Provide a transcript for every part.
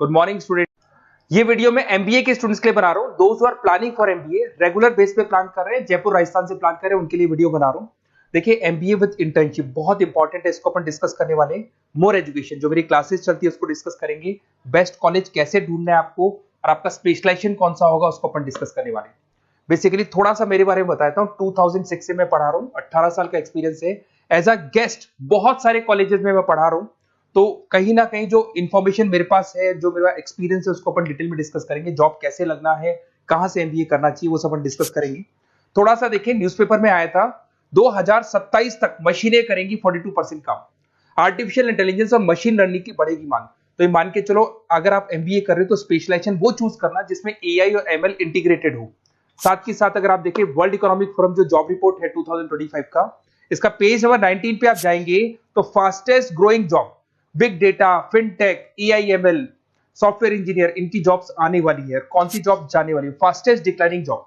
Good morning student. ये video मैं MBA के स्टूडेंट्स के लिए बना रहा हूँ। दोस्त who are planning for MBA, regular base पे प्लान कर रहे हैं, जयपुर राजस्थान से प्लान कर रहे हैं, उनके लिए वीडियो बना रहा हूँ। देखिए एमबीए विद इंटर्नशिप बहुत इंपॉर्टेंट है, इसको अपन डिस्कस करने वाले हैं। मोर एजुकेशन जो मेरी क्लासेस चलती है उसको डिस्कस करेंगे। बेस्ट कॉलेज कैसे ढूंढना है आपको और आपका स्पेशलाइजेशन कौन सा होगा उसको अपन डिस्कस करने वाले हैं। बेसिकली थोड़ा सा मेरे बारे में बताता हूँ। 2006 से मैं पढ़ा रहा हूँ, 18 साल का एक्सपीरियंस है। एज अ गेस्ट बहुत सारे कॉलेजेस में मैं पढ़ा रहा हूँ, तो कहीं ना कहीं जो इन्फॉर्मेशन मेरे पास है, जो मेरा एक्सपीरियंस है, उसको अपन डिटेल में डिस्कस करेंगे। जॉब कैसे लगना है, कहां से एमबीए करना चाहिए, वो सब अपन डिस्कस करेंगे। थोड़ा सा देखिए, न्यूज़पेपर में आया था 2027 तक मशीनें करेंगी 42% काम। आर्टिफिशियल इंटेलिजेंस और मशीन लर्निंग की बढ़ेगी मांग। तो ये मान के चलो, अगर आप एमबीए कर रहे हो तो स्पेशलाइजेशन वो चूज करना जिसमें एआई और एमएल इंटीग्रेटेड हो। साथ ही साथ अगर आप देखिए वर्ल्ड इकोनॉमिक फोरम जो जॉब रिपोर्ट है 2025 का, इसका पेज नंबर 19 पे आप जाएंगे तो fastest growing job big data, fintech, AIML, software engineer, इनकी जॉब्स आने वाली है। कौन सी जॉब जाने वाली है? फास्टेस्ट डिक्लाइनिंग जॉब,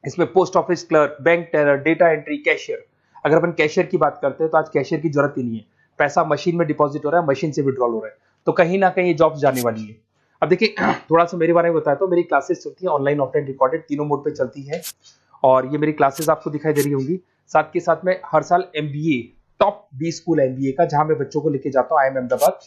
इसमें post office clerk, bank teller, data entry, cashier. अगर अपन कैशियर की बात करते हैं तो आज कैशियर की जरूरत ही नहीं है, पैसा मशीन में डिपॉजिट हो रहा है, मशीन से विड्रॉल हो रहा है, तो कहीं ना कहीं ये जॉब्स जाने वाली है। अब देखिए थोड़ा सा मेरे बारे में बताया, तो मेरी क्लासेस चलती है ऑनलाइन ऑफलाइन रिकॉर्डेड, तीनों मोड पे चलती है और ये मेरी क्लासेस आपको दिखाई दे रही होंगी। साथ के साथ में हर साल एमबीए, टॉप 20 स्कूल एमबीए का जहां मैं बच्चों को लेके जाता हूँ, आईएम अहमदाबाद।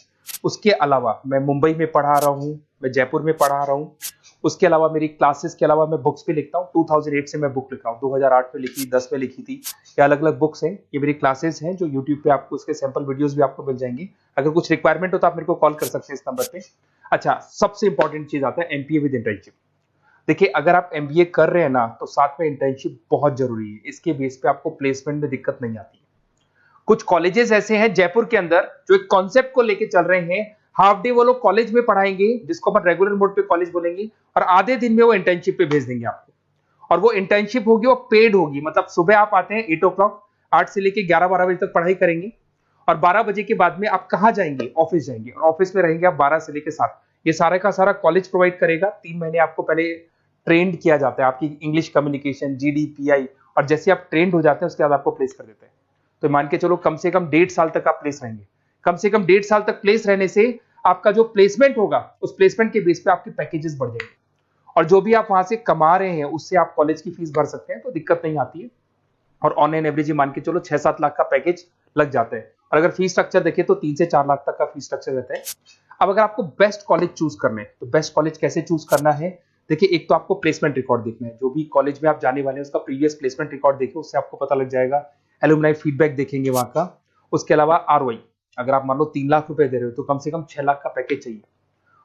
उसके अलावा मैं मुंबई में पढ़ा रहा हूँ, मैं जयपुर में पढ़ा रहा हूँ। उसके अलावा मेरी क्लासेस के अलावा मैं बुक्स भी लिखता हूँ। 2008 से मैं बुक लिख रहा हूँ, 2008 में लिखी, 10 में लिखी थी। ये अलग अलग बुक्स हैं, ये मेरी क्लासेस हैं जो यूट्यूब पे आपको उसके सैंपल वीडियोस भी आपको मिल जाएंगे। अगर कुछ रिक्वायरमेंट हो तो आप मेरे को कॉल कर सकते हैं इस नंबर पे। अच्छा, सबसे इंपॉर्टेंट चीज आता है एमपीए विद इंटर्नशिप। देखिए अगर आप एमबीए कर रहे हैं ना, तो साथ में इंटर्नशिप बहुत जरूरी है। इसके बेस पे आपको प्लेसमेंट में दिक्कत नहीं आती है। कुछ कॉलेजेस ऐसे हैं जयपुर के अंदर जो एक कॉन्सेप्ट को लेके चल रहे हैं, हाफ डे वो लोग कॉलेज में पढ़ाएंगे जिसको अपन रेगुलर मोड पे कॉलेज बोलेंगे, और आधे दिन में वो इंटर्नशिप पे भेज देंगे आपको। और वो इंटर्नशिप होगी, वो पेड होगी। मतलब सुबह आप आते हैं 8 ओ क्लॉक, 8 से लेके 11-12 बजे तक पढ़ाई करेंगे और 12 बजे के बाद में आप कहाँ जाएंगे? ऑफिस जाएंगे, और ऑफिस में रहेंगे आप 12 से लेके 7। ये सारा का सारा कॉलेज प्रोवाइड करेगा। 3 महीने आपको पहले ट्रेंड किया जाता है, आपकी इंग्लिश कम्युनिकेशन, जीडीपीआई, और जैसे आप ट्रेंड हो जाते हैं उसके बाद आपको प्लेस कर देते हैं। तो मान के चलो कम से कम 1.5 साल तक आप प्लेस रहेंगे। कम से कम 1.5 साल तक प्लेस रहने से आपका जो प्लेसमेंट होगा, उस प्लेसमेंट के बेस पे आपके पैकेजेस बढ़ जाएंगे, और जो भी आप वहां से कमा रहे हैं उससे आप कॉलेज की फीस भर सकते हैं, तो दिक्कत नहीं आती है। और ऑन एन एवरेज मान के चलो 6-7 लाख का पैकेज लग जाता है। और अगर फीस स्ट्रक्चर देखें तो 3 से 4 लाख तक का फीस स्ट्रक्चर रहता है। अब अगर आपको बेस्ट कॉलेज चूज करना है तो बेस्ट कॉलेज कैसे चूज करना है? देखिए एक तो आपको प्लेसमेंट रिकॉर्ड देखना है, जो भी कॉलेज में आप जाने वाले हैं उसका प्रीवियस प्लेसमेंट रिकॉर्ड देखिए, उससे आपको पता लग जाएगा। एलुमनाई फीडबैक देखेंगे वहां का। उसके अलावा आरओआई, अगर आप मान लो 3 लाख रुपए दे रहे हो तो कम से कम 6 लाख का पैकेज चाहिए।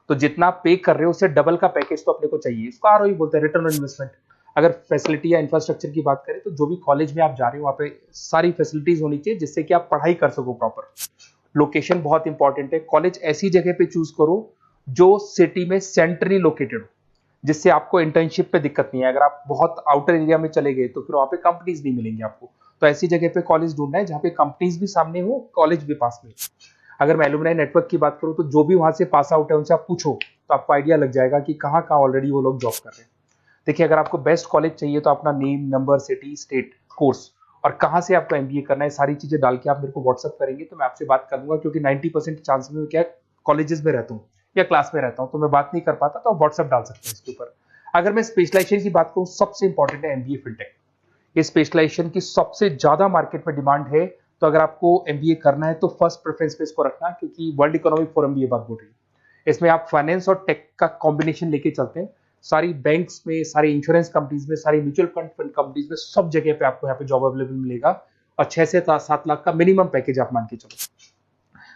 तो जितना आप पे कर रहे हो उससे डबल का पैकेज तो अपने को चाहिए। इसको आरओआई बोलते हैं, रिटर्न ऑन इन्वेस्टमेंट। अगर फैसिलिटी या इंफ्रास्ट्रक्चर की बात करें तो जो भी कॉलेज में आप जा रहे हो वहाँ पे सारी फैसिलिटीज होनी चाहिए जिससे कि आप पढ़ाई कर सको प्रॉपर। लोकेशन बहुत इंपॉर्टेंट है। कॉलेज ऐसी जगह पे चूज करो जो सिटी में सेंट्रली लोकेटेड हो, जिससे आपको इंटर्नशिप पे दिक्कत नहीं है। अगर आप बहुत आउटर एरिया में चले गए तो फिर वहाँ पे कंपनीज नहीं मिलेंगी आपको। तो ऐसी जगह पे कॉलेज ढूंढना है जहाँ पे कंपनीज भी सामने हो, कॉलेज भी पास में। अगर मैं एलुमनाई नेटवर्क की बात करूँ तो जो भी वहां से पास आउट है उनसे आप पूछो तो आपको आइडिया लग जाएगा कि कहाँ कहाँ ऑलरेडी वो लोग जॉब कर रहे हैं। देखिए अगर आपको बेस्ट कॉलेज चाहिए तो अपना name, number, city, state, course और कहाँ से आपको एमबीए करना है, सारी चीजें डाल के आप मेरे को व्हाट्सअप करेंगे तो मैं आपसे बात कर लूंगा। क्योंकि 90% चांस में क्या कॉलेजेस में रहता हूँ या क्लास में रहता हूँ तो मैं बात नहीं कर पाता, तो आप व्हाट्सअप डाल सकते हैं इसके ऊपर। अगर मैं स्पेशलाइजेशन की बात करूँ, सबसे इंपॉर्टेंट है एमबीए फिनटेक। ये स्पेशलाइजेशन की सबसे ज्यादा मार्केट में डिमांड है। तो अगर आपको एमबीए करना है तो फर्स्ट प्रेफरेंस पे इसको रखना, क्योंकि वर्ल्ड इकोनॉमिक फोरम भी ये बात बोल रही है। इसमें आप फाइनेंस और टेक का कॉम्बिनेशन लेके चलते हैं। सारी बैंक्स में, सारी इंश्योरेंस कंपनीज में, सारी म्यूचुअल फंड कंपनीज में, सब जगह पे आपको यहाँ पे जॉब अवेलेबल मिलेगा। और 6 से 7 लाख का मिनिमम पैकेज आप मान के चलो।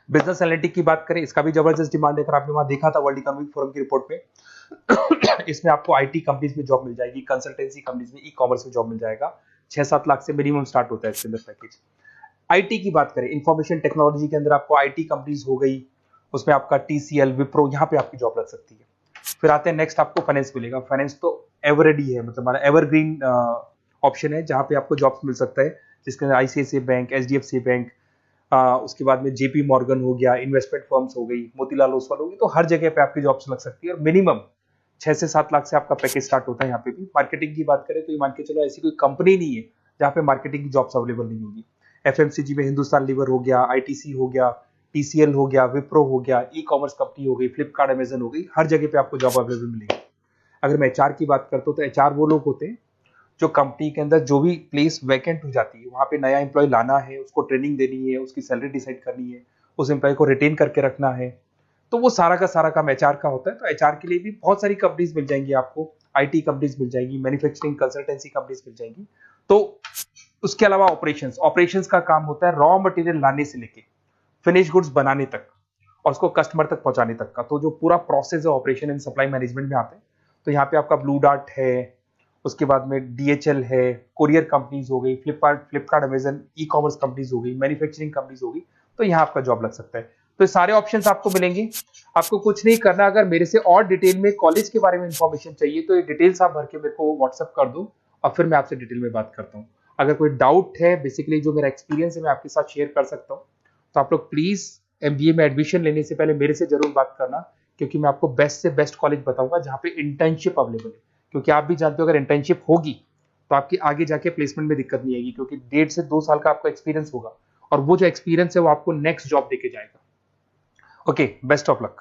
बिजनेस एनालिटिक की बात करें, इसका भी जबरदस्त डिमांड है। अगर आपने वहां देखा था वर्ल्ड इकोनॉमिक फोरम की रिपोर्ट में इसमें आपको आईटी कंपनीज में जॉब मिल जाएगी, कंसल्टेंसी कंपनीज में, ई कॉमर्स में जॉब मिल जाएगा। 6-7 लाख से मिनिमम स्टार्ट होता है इसके अंदर पैकेज। आईटी की बात करें, इंफॉर्मेशन टेक्नोलॉजी के अंदर आपको आईटी कंपनीज हो गई, उसमें आपका टीसीएल, विप्रो, यहाँ पे आपकी जॉब लग सकती है। फिर आते हैं नेक्स्ट, आपको फाइनेंस मिलेगा। फाइनेंस तो एवररेडी है, मतलब हमारा एवरग्रीन ऑप्शन है जहाँ पे आपको जॉब्स मिल सकता है, जिसके अंदर आईसीआईसीआई बैंक, एचडीएफसी बैंक, उसके बाद में जेपी मॉर्गन हो गया, इन्वेस्टमेंट फर्म्स हो गई, मोतीलाल ओसवाल होगी। तो हर जगह पे आपकी जॉब्स लग सकती है और मिनिमम 6 से 7 लाख से आपका पैकेज स्टार्ट होता है। यहाँ पे भी मार्केटिंग की बात करें तो ये मान के चलो ऐसी कोई कंपनी नहीं है जहाँ पे मार्केटिंग की जॉब्स अवेलेबल नहीं होगी। एफएमसीजी में हिंदुस्तान लीवर हो गया, आईटीसी हो गया, TCL हो गया, विप्रो हो गया, ई-कॉमर्स कंपनी हो गई, फ्लिपकार्ट, अमेजन हो गई, हर जगह पे आपको जॉब अवेलेबल मिलेगी। अगर मैं HR की बात करता हूँ तो HR वो लोग होते हैं जो कंपनी के अंदर जो भी प्लेस वैकेंट हो जाती है वहां पे नया एम्प्लॉय लाना है, उसको ट्रेनिंग देनी है, उसकी सैलरी डिसाइड करनी है, उस एम्प्लॉय को रिटेन करके रखना है, तो वो सारा का सारा काम HR का होता है। तो HR के लिए भी बहुत सारी कंपनीज मिल जाएंगी आपको, IT कंपनीज मिल जाएंगी, मैन्युफैक्चरिंग कंसल्टेंसी कंपनीज मिल जाएंगी। तो उसके अलावा ऑपरेशंस ऑपरेशंस का काम होता है रॉ मटेरियल लाने से लेके फिनिश गुड्स बनाने तक और उसको कस्टमर तक पहुंचाने तक का। तो जो पूरा प्रोसेस है ऑपरेशन एंड सप्लाई मैनेजमेंट में आते हैं। तो यहाँ पे आपका ब्लू डार्ट है, उसके बाद में DHL है, कोरियर कंपनीज हो गई, फ्लिपकार्ट अमेजन, ई-कॉमर्स कंपनीज हो गई, मैन्युफैक्चरिंग कंपनीज हो गई, तो यहाँ आपका जॉब लग सकता है। तो ये सारे ऑप्शंस आपको मिलेंगे। आपको कुछ नहीं करना, अगर मेरे से और डिटेल में कॉलेज के बारे में इंफॉर्मेशन चाहिए तो ये डिटेल्स आप भर के मेरे को व्हाट्सएप कर दो और फिर मैं आपसे डिटेल में बात करता हूँ। अगर कोई डाउट है, बेसिकली जो मेरा एक्सपीरियंस है मैं आपके साथ शेयर कर सकता हूँ, तो आप लोग प्लीज MBA में एडमिशन लेने से पहले मेरे से जरूर बात करना, क्योंकि मैं आपको बेस्ट से बेस्ट कॉलेज बताऊंगा जहाँ पे इंटर्नशिप अवेलेबल है। क्योंकि आप भी जानते हो अगर इंटर्नशिप होगी तो आपकी आगे जाके प्लेसमेंट में दिक्कत नहीं आएगी, क्योंकि 1.5 से 2 साल का आपका एक्सपीरियंस होगा और वो जो एक्सपीरियंस है वो आपको नेक्स्ट जॉब देके जाएगा। Okay, best of luck.